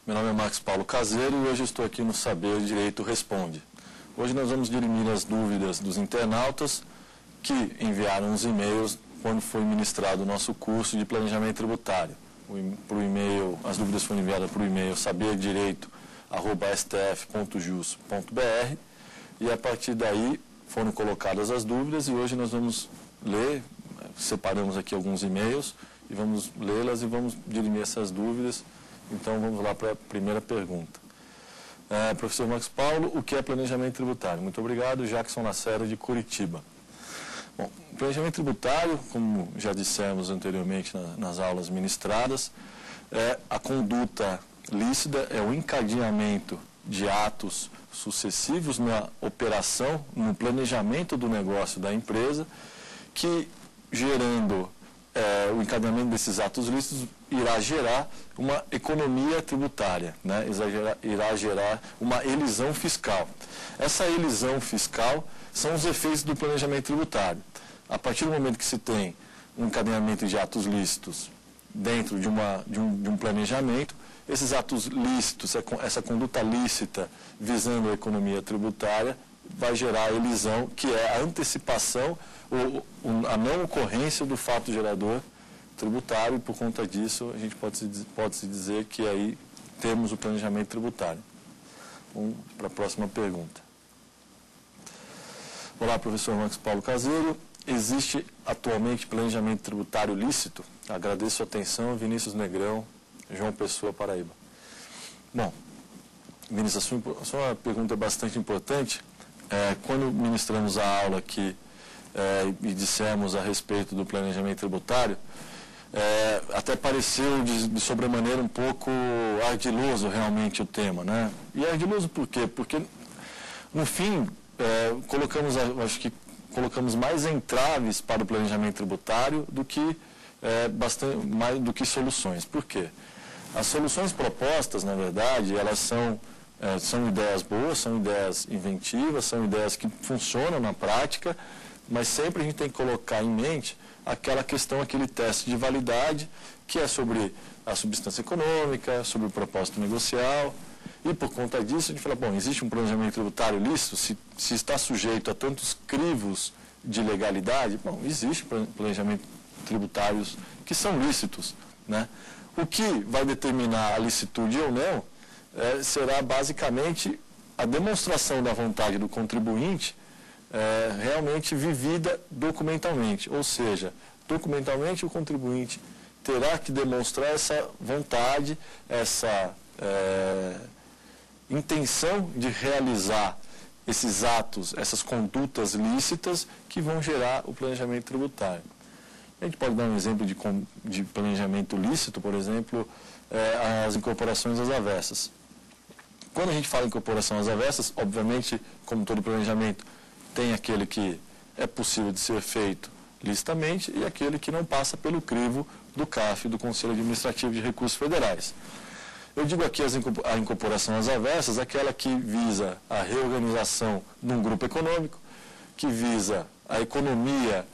Meu nome é Marcos Paulo Caseiro e hoje estou aqui no Saber Direito Responde. Hoje nós vamos dirimir as dúvidas dos internautas que enviaram os e-mails quando foi ministrado o nosso curso de planejamento tributário. As dúvidas foram enviadas por e-mail saberdireito@stf.jus.br e a partir daí foram colocadas as dúvidas e hoje nós vamos ler, separamos aqui alguns e-mails e vamos lê-las e vamos dirimir essas dúvidas. Então vamos lá para a primeira pergunta. Professor Marcos Paulo, o que é planejamento tributário? Muito obrigado, Jackson Lacerda de Curitiba. Bom, planejamento tributário, como já dissemos anteriormente nas aulas ministradas, é a conduta lícita, é o encadeamento de atos sucessivos na operação, no planejamento do negócio da empresa, que gerando o encadeamento desses atos lícitos irá gerar uma economia tributária, né? Irá gerar uma elisão fiscal. Essa elisão fiscal são os efeitos do planejamento tributário. A partir do momento que se tem um encadeamento de atos lícitos dentro de um planejamento, esses atos lícitos, essa conduta lícita visando a economia tributária, vai gerar a elisão, que é a antecipação ou a não ocorrência do fato gerador tributário, e por conta disso a gente pode-se dizer que aí temos o planejamento tributário. Vamos para a próxima pergunta. Olá, professor Marcos Paulo Caseiro. Existe atualmente planejamento tributário lícito? Agradeço a atenção, Vinícius Negrão, João Pessoa, Paraíba. Bom, Vinícius, a sua pergunta é bastante importante. Quando ministramos a aula aqui e dissemos a respeito do planejamento tributário, até pareceu de sobremaneira um pouco ardiloso realmente o tema, né? E ardiloso por quê? Porque, no fim, colocamos mais entraves para o planejamento tributário do que mais do que soluções. Por quê? As soluções propostas, na verdade, elas são ideias boas, são ideias inventivas, são ideias que funcionam na prática, mas sempre a gente tem que colocar em mente aquela questão, aquele teste de validade, que é sobre a substância econômica, sobre o propósito negocial, e por conta disso a gente fala, bom, existe um planejamento tributário lícito, se está sujeito a tantos crivos de legalidade, bom, existe planejamentos tributários que são lícitos, né? O que vai determinar a licitude ou não será basicamente a demonstração da vontade do contribuinte realmente vivida documentalmente, ou seja, documentalmente o contribuinte terá que demonstrar essa vontade, essa intenção de realizar esses atos, essas condutas lícitas que vão gerar o planejamento tributário. A gente pode dar um exemplo de planejamento lícito, por exemplo, as incorporações às avessas. Quando a gente fala em incorporação às avessas, obviamente, como todo planejamento, tem aquele que é possível de ser feito licitamente e aquele que não passa pelo crivo do CAF, do Conselho Administrativo de Recursos Federais. Eu digo aqui a incorporação às avessas, aquela que visa a reorganização de um grupo econômico, que visa a economia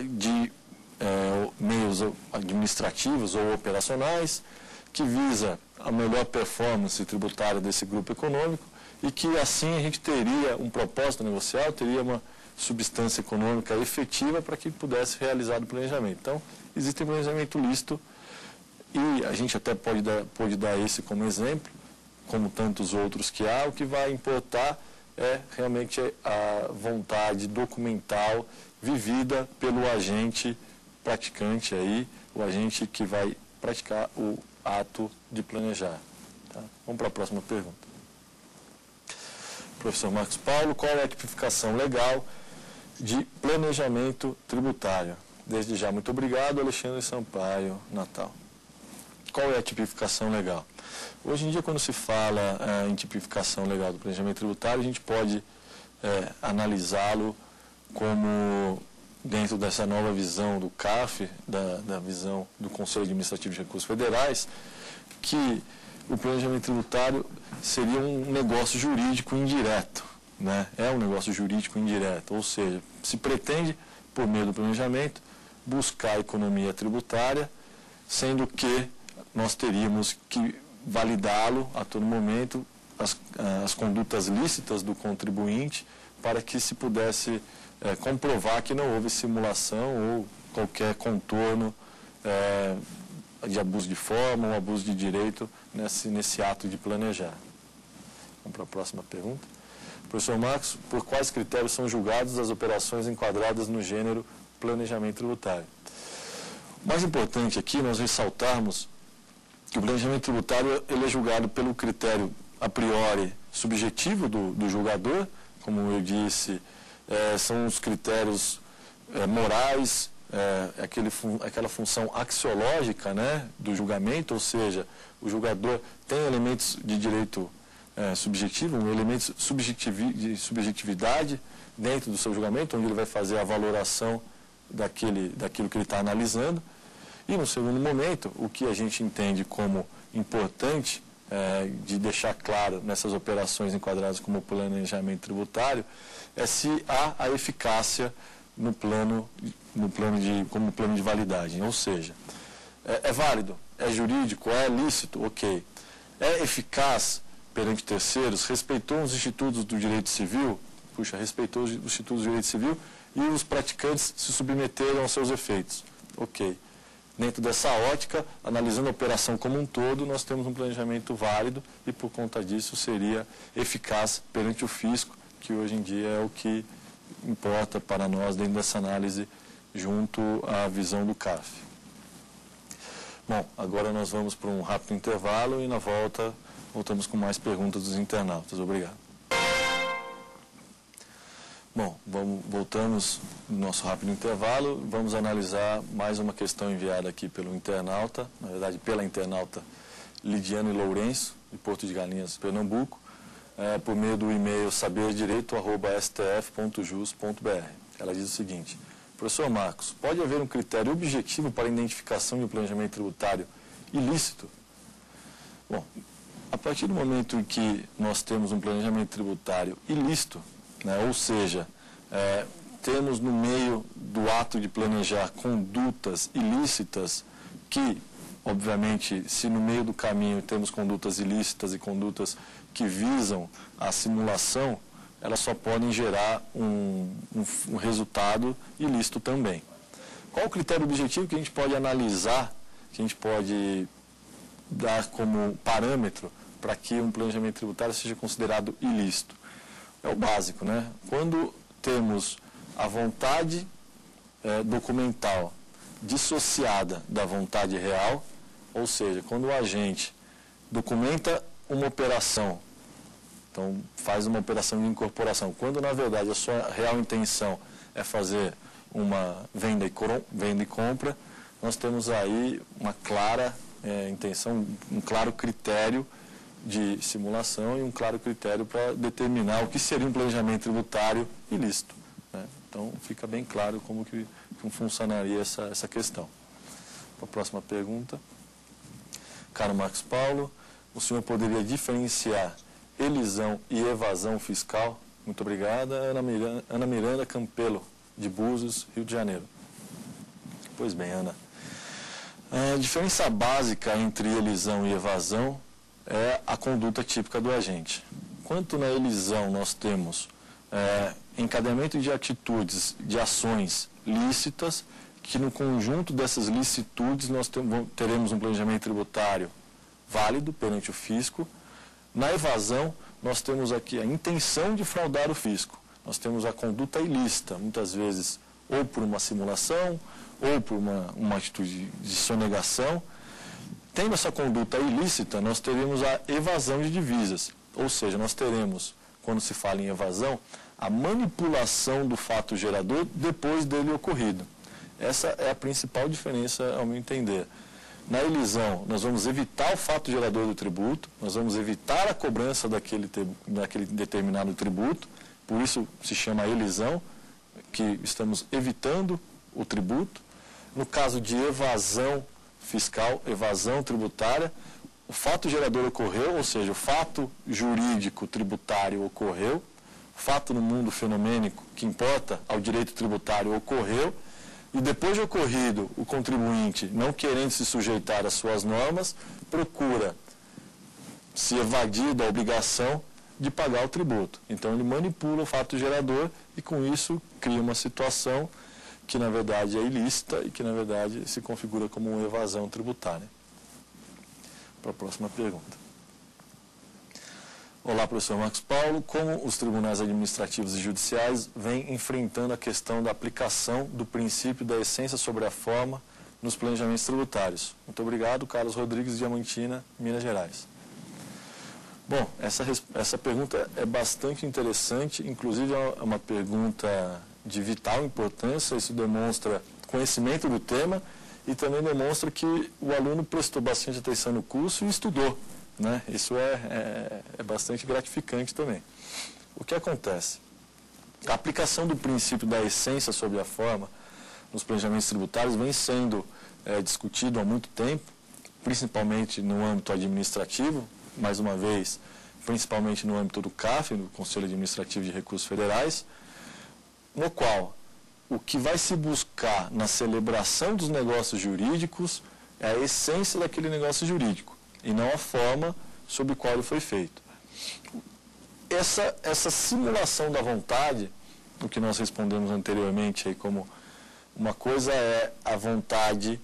de meios administrativos ou operacionais, que visa a melhor performance tributária desse grupo econômico e que assim a gente teria um propósito negocial, teria uma substância econômica efetiva para que pudesse realizar o planejamento. Então, existe planejamento lícito e a gente até pode dar esse como exemplo, como tantos outros que há. O que vai importar é realmente a vontade documental vivida pelo agente praticante aí, o agente que vai praticar o ato de planejar. Tá? Vamos para a próxima pergunta. Professor Marcos Paulo, qual é a tipificação legal de planejamento tributário? Desde já, muito obrigado, Alexandre Sampaio, Natal. Qual é a tipificação legal? Hoje em dia, quando se fala em tipificação legal do planejamento tributário, a gente pode analisá-lo como, dentro dessa nova visão do CAF, da visão do Conselho Administrativo de Recursos Federais, que o planejamento tributário seria um negócio jurídico indireto, né? É um negócio jurídico indireto, ou seja, se pretende, por meio do planejamento, buscar a economia tributária, sendo que nós teríamos que validá-lo a todo momento, as condutas lícitas do contribuinte, para que se pudesse comprovar que não houve simulação ou qualquer contorno de abuso de forma ou abuso de direito nesse ato de planejar. Vamos para a próxima pergunta. Professor Marcos, por quais critérios são julgadas as operações enquadradas no gênero planejamento tributário? O mais importante aqui nós ressaltarmos que o planejamento tributário ele é julgado pelo critério a priori subjetivo do julgador, como eu disse, são os critérios morais, aquela função axiológica, né, do julgamento, ou seja, o julgador tem elementos de direito subjetivo, elementos de subjetividade dentro do seu julgamento, onde ele vai fazer a valoração daquilo que ele está analisando. E no segundo momento, o que a gente entende como importante de deixar claro nessas operações enquadradas como planejamento tributário é se há a eficácia como plano de validade, ou seja, é válido, é jurídico, é lícito, ok. É eficaz perante terceiros, respeitou os institutos do direito civil, respeitou os institutos do direito civil e os praticantes se submeteram aos seus efeitos, ok. Dentro dessa ótica, analisando a operação como um todo, nós temos um planejamento válido e, por conta disso, seria eficaz perante o fisco, que hoje em dia é o que importa para nós dentro dessa análise junto à visão do CAF. Bom, agora nós vamos para um rápido intervalo e na volta voltamos com mais perguntas dos internautas. Obrigado. Bom, voltamos no nosso rápido intervalo, vamos analisar mais uma questão enviada aqui pelo internauta, na verdade pela internauta Lidiane Lourenço, de Porto de Galinhas, Pernambuco, por meio do e-mail saberdireito@stf.jus.br. Ela diz o seguinte: professor Marcos, pode haver um critério objetivo para a identificação de um planejamento tributário ilícito? Bom, a partir do momento em que nós temos um planejamento tributário ilícito, ou seja, temos no meio do ato de planejar condutas ilícitas que, obviamente, se no meio do caminho temos condutas ilícitas e condutas que visam a simulação, elas só podem gerar um resultado ilícito também. Qual o critério objetivo que a gente pode analisar, que a gente pode dar como parâmetro para que um planejamento tributário seja considerado ilícito? É o básico, né? Quando temos a vontade documental dissociada da vontade real, ou seja, quando o agente documenta uma operação, então faz uma operação de incorporação, quando na verdade a sua real intenção é fazer uma venda e compra, nós temos aí uma clara intenção, um claro critério de simulação e um claro critério para determinar o que seria um planejamento tributário ilícito, né? Então, fica bem claro como que funcionaria essa questão. Para a próxima pergunta. Caro Marcos Paulo, o senhor poderia diferenciar elisão e evasão fiscal? Muito obrigada. Ana Miranda Campelo, de Búzios, Rio de Janeiro. Pois bem, Ana. A diferença básica entre elisão e evasão é a conduta típica do agente. Quanto na elisão nós temos encadeamento de atitudes, de ações lícitas, que no conjunto dessas licitudes nós teremos um planejamento tributário válido perante o fisco. Na evasão, nós temos aqui a intenção de fraudar o fisco. Nós temos a conduta ilícita, muitas vezes ou por uma simulação, ou por uma atitude de sonegação. Tendo essa conduta ilícita, nós teremos a evasão de divisas, ou seja, nós teremos, quando se fala em evasão, a manipulação do fato gerador depois dele ocorrido. Essa é a principal diferença, ao meu entender. Na elisão, nós vamos evitar o fato gerador do tributo, nós vamos evitar a cobrança daquele determinado tributo, por isso se chama elisão, que estamos evitando o tributo. No caso de evasão fiscal, evasão tributária, o fato gerador ocorreu, ou seja, o fato jurídico tributário ocorreu, o fato no mundo fenomênico que importa ao direito tributário ocorreu, e depois de ocorrido, o contribuinte, não querendo se sujeitar às suas normas, procura se evadir da obrigação de pagar o tributo. Então, ele manipula o fato gerador e, com isso, cria uma situação que, na verdade, é ilícita e que, na verdade, se configura como uma evasão tributária. Para a próxima pergunta. Olá, professor Marcos Paulo. Como os tribunais administrativos e judiciais vêm enfrentando a questão da aplicação do princípio da essência sobre a forma nos planejamentos tributários? Muito obrigado, Carlos Rodrigues, Diamantina, Minas Gerais. Bom, essa pergunta é bastante interessante, inclusive é uma pergunta de vital importância. Isso demonstra conhecimento do tema e também demonstra que o aluno prestou bastante atenção no curso e estudou, né? Isso é bastante gratificante também. O que acontece? A aplicação do princípio da essência sobre a forma nos planejamentos tributários vem sendo discutido há muito tempo, principalmente no âmbito administrativo, mais uma vez, principalmente no âmbito do CAF, do Conselho Administrativo de Recursos Federais, no qual o que vai se buscar na celebração dos negócios jurídicos é a essência daquele negócio jurídico, e não a forma sob a qual ele foi feito. Essa simulação da vontade, o que nós respondemos anteriormente, aí como uma coisa é a vontade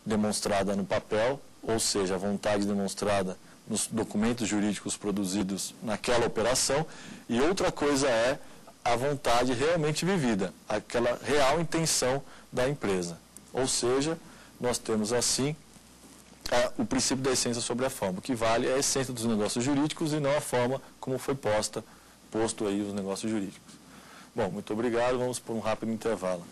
demonstrada no papel, ou seja, a vontade demonstrada nos documentos jurídicos produzidos naquela operação, e outra coisa é a vontade realmente vivida, aquela real intenção da empresa. Ou seja, nós temos assim o princípio da essência sobre a forma. O que vale é a essência dos negócios jurídicos e não a forma como foi posto aí os negócios jurídicos. Bom, muito obrigado, vamos por um rápido intervalo.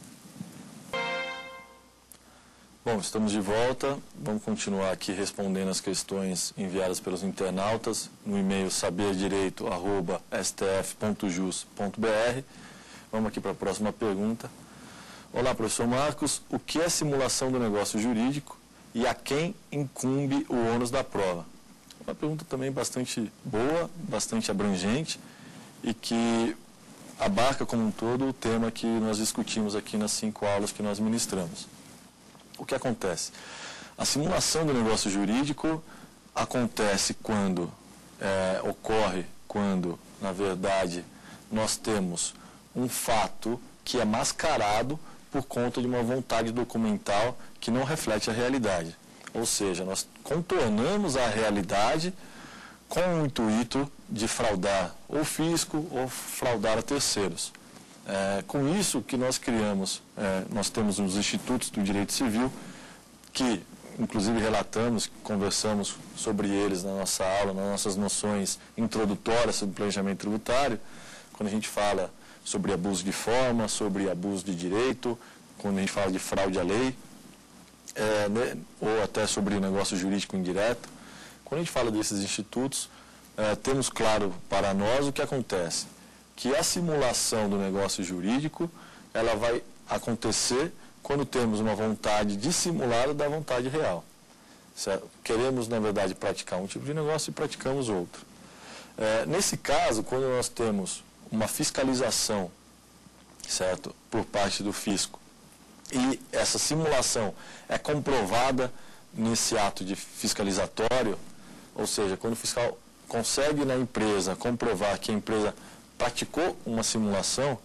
Bom, estamos de volta, vamos continuar aqui respondendo as questões enviadas pelos internautas no e-mail saberdireito@stf.jus.br. Vamos aqui para a próxima pergunta. Olá, professor Marcos, o que é simulação do negócio jurídico e a quem incumbe o ônus da prova? Uma pergunta também bastante boa, bastante abrangente e que abarca como um todo o tema que nós discutimos aqui nas 5 aulas que nós ministramos. O que acontece? A simulação do negócio jurídico acontece ocorre quando, na verdade, nós temos um fato que é mascarado por conta de uma vontade documental que não reflete a realidade. Ou seja, nós contornamos a realidade com o intuito de fraudar o fisco ou fraudar a terceiros. Com isso que nós criamos, nós temos os institutos do direito civil, que inclusive relatamos, conversamos sobre eles na nossa aula, nas nossas noções introdutórias sobre planejamento tributário, quando a gente fala sobre abuso de forma, sobre abuso de direito, quando a gente fala de fraude à lei, ou até sobre negócio jurídico indireto. Quando a gente fala desses institutos, temos claro para nós o que acontece, que a simulação do negócio jurídico, ela vai acontecer quando temos uma vontade dissimulada da vontade real. Certo? Queremos, na verdade, praticar um tipo de negócio e praticamos outro. Nesse caso, quando nós temos uma fiscalização, certo, por parte do fisco, e essa simulação é comprovada nesse ato de fiscalizatório, ou seja, quando o fiscal consegue na empresa comprovar que a empresa praticou uma simulação,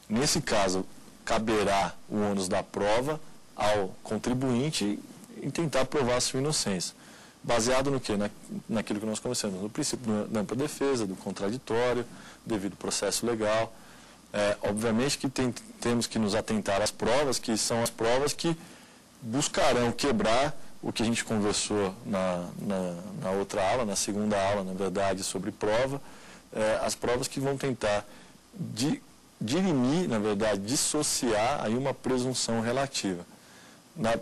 nesse caso, caberá o ônus da prova ao contribuinte em tentar provar a sua inocência. Baseado no quê? Naquilo que nós conversamos, no princípio da ampla defesa, do contraditório, devido processo legal. Obviamente que temos que nos atentar às provas, que são as provas que buscarão quebrar o que a gente conversou na outra aula, na segunda aula, na verdade, sobre prova, as provas que vão tentar dirimir, na verdade, dissociar aí uma presunção relativa.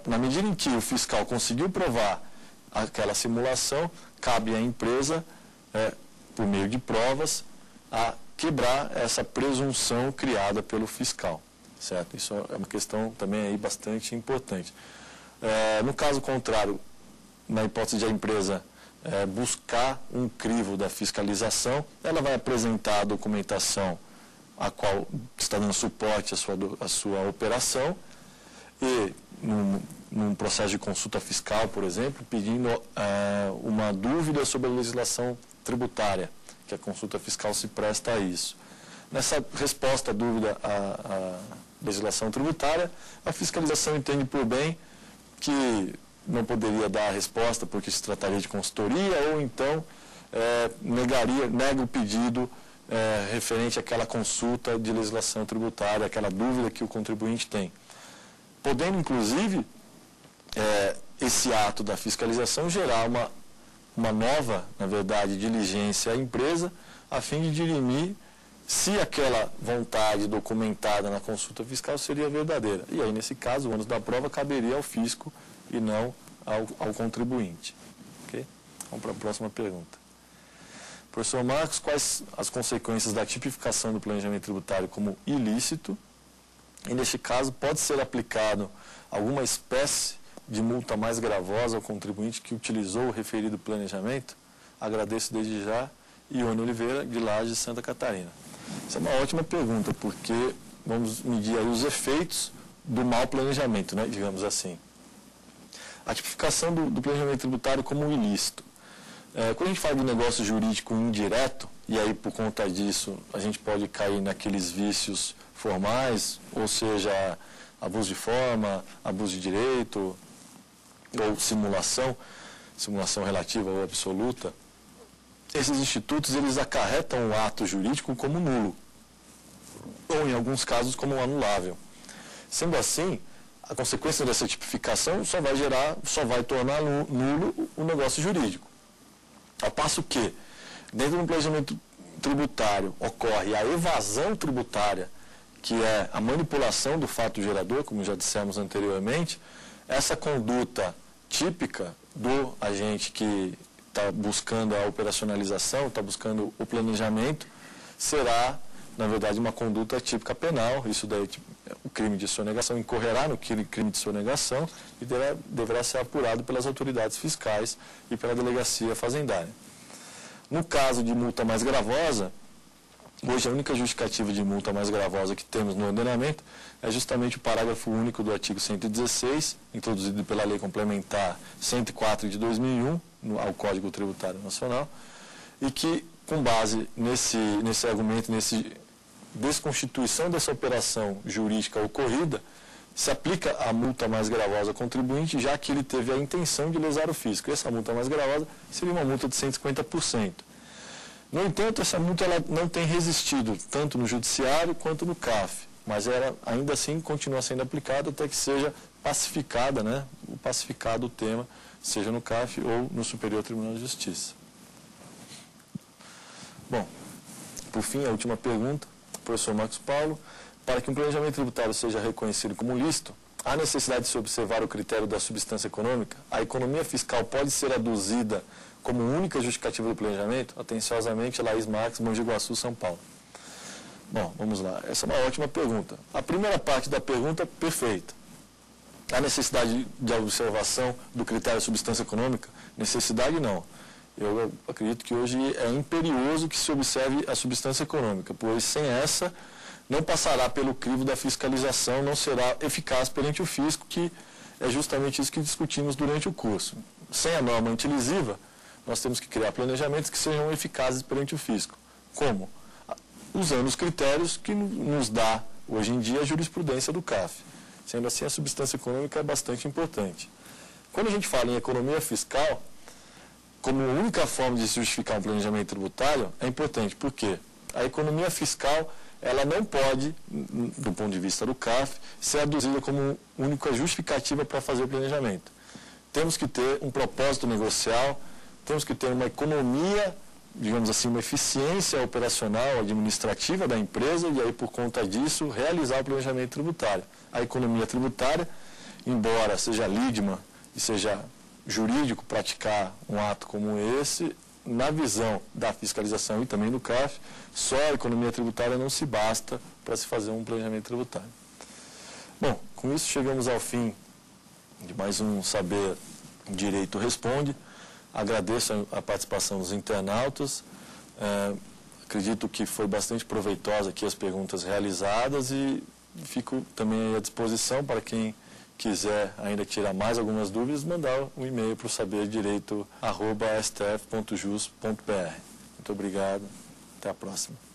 Na medida em que o fiscal conseguiu provar aquela simulação, cabe à empresa, por meio de provas, a quebrar essa presunção criada pelo fiscal. Certo? Isso é uma questão também aí bastante importante. No caso contrário, na hipótese de a empresa buscar um crivo da fiscalização, ela vai apresentar a documentação a qual está dando suporte à sua operação e, num processo de consulta fiscal, por exemplo, pedindo uma dúvida sobre a legislação tributária, que a consulta fiscal se presta a isso. Nessa resposta à dúvida à legislação tributária, a fiscalização entende por bem que não poderia dar a resposta porque se trataria de consultoria ou então nega o pedido referente àquela consulta de legislação tributária, aquela dúvida que o contribuinte tem. Podendo, inclusive, esse ato da fiscalização gerar uma nova, na verdade, diligência à empresa, a fim de dirimir se aquela vontade documentada na consulta fiscal seria verdadeira. E aí, nesse caso, o ônus da prova caberia ao fisco e não ao contribuinte. Okay? Vamos para a próxima pergunta. Professor Marcos, quais as consequências da tipificação do planejamento tributário como ilícito? E, neste caso, pode ser aplicado alguma espécie de multa mais gravosa ao contribuinte que utilizou o referido planejamento? Agradeço desde já. Ione Oliveira, de Lages, Santa Catarina. Essa é uma ótima pergunta, porque vamos medir aí os efeitos do mau planejamento, né, digamos assim. A tipificação do planejamento tributário como ilícito. Quando a gente fala de negócio jurídico indireto, e aí por conta disso a gente pode cair naqueles vícios formais, ou seja, abuso de forma, abuso de direito, ou simulação relativa ou absoluta, esses institutos eles acarretam o ato jurídico como nulo, ou em alguns casos como anulável. Sendo assim, a consequência dessa tipificação só vai tornar nulo o negócio jurídico. Ao passo que, dentro do planejamento tributário, ocorre a evasão tributária, que é a manipulação do fato gerador, como já dissemos anteriormente, essa conduta típica do agente que está buscando a operacionalização, está buscando o planejamento, será, na verdade, uma conduta típica penal. Isso daí, o crime de sonegação incorrerá no crime de sonegação e deverá ser apurado pelas autoridades fiscais e pela delegacia fazendária. No caso de multa mais gravosa, hoje a única justificativa de multa mais gravosa que temos no ordenamento é justamente o parágrafo único do artigo 116, introduzido pela Lei Complementar 104 de 2001, ao Código Tributário Nacional, e que, com base nesse argumento, nessa desconstituição dessa operação jurídica ocorrida, se aplica a multa mais gravosa ao contribuinte, já que ele teve a intenção de lesar o fisco. E essa multa mais gravosa seria uma multa de 150%. No entanto, essa multa ela não tem resistido tanto no Judiciário quanto no CAF, mas ela ainda assim continua sendo aplicada até que seja pacificada, né, pacificado o tema, seja no CAF ou no Superior Tribunal de Justiça. Bom, por fim, a última pergunta, professor Marcos Paulo. Para que um planejamento tributário seja reconhecido como lícito, há necessidade de se observar o critério da substância econômica? A economia fiscal pode ser aduzida como única justificativa do planejamento? Atenciosamente, Laís Marques, Mogi Guaçu, São Paulo. Bom, vamos lá. Essa é uma ótima pergunta. A primeira parte da pergunta, perfeita. Há necessidade de observação do critério da substância econômica? Necessidade não. Eu acredito que hoje é imperioso que se observe a substância econômica, pois sem essa não passará pelo crivo da fiscalização, não será eficaz perante o fisco, que é justamente isso que discutimos durante o curso. Sem a norma antilesiva, nós temos que criar planejamentos que sejam eficazes perante o fisco. Como? Usando os critérios que nos dá, hoje em dia, a jurisprudência do CAF. Sendo assim, a substância econômica é bastante importante. Quando a gente fala em economia fiscal, como única forma de se justificar um planejamento tributário, é importante. Por quê? A economia fiscal, ela não pode, do ponto de vista do CAF, ser aduzida como única justificativa para fazer o planejamento. Temos que ter um propósito negocial, temos que ter uma economia, digamos assim, uma eficiência operacional, administrativa da empresa, e aí, por conta disso, realizar o planejamento tributário. A economia tributária, embora seja lídima e seja jurídico praticar um ato como esse, na visão da fiscalização e também do CAF, só a economia tributária não se basta para se fazer um planejamento tributário. Bom, com isso chegamos ao fim de mais um Saber Direito Responde. Agradeço a participação dos internautas. Acredito que foi bastante proveitosa aqui as perguntas realizadas e fico também à disposição para quem quiser ainda tirar mais algumas dúvidas, mandar um e-mail para o saberdireito@stf.jus.br. Muito obrigado. Até a próxima.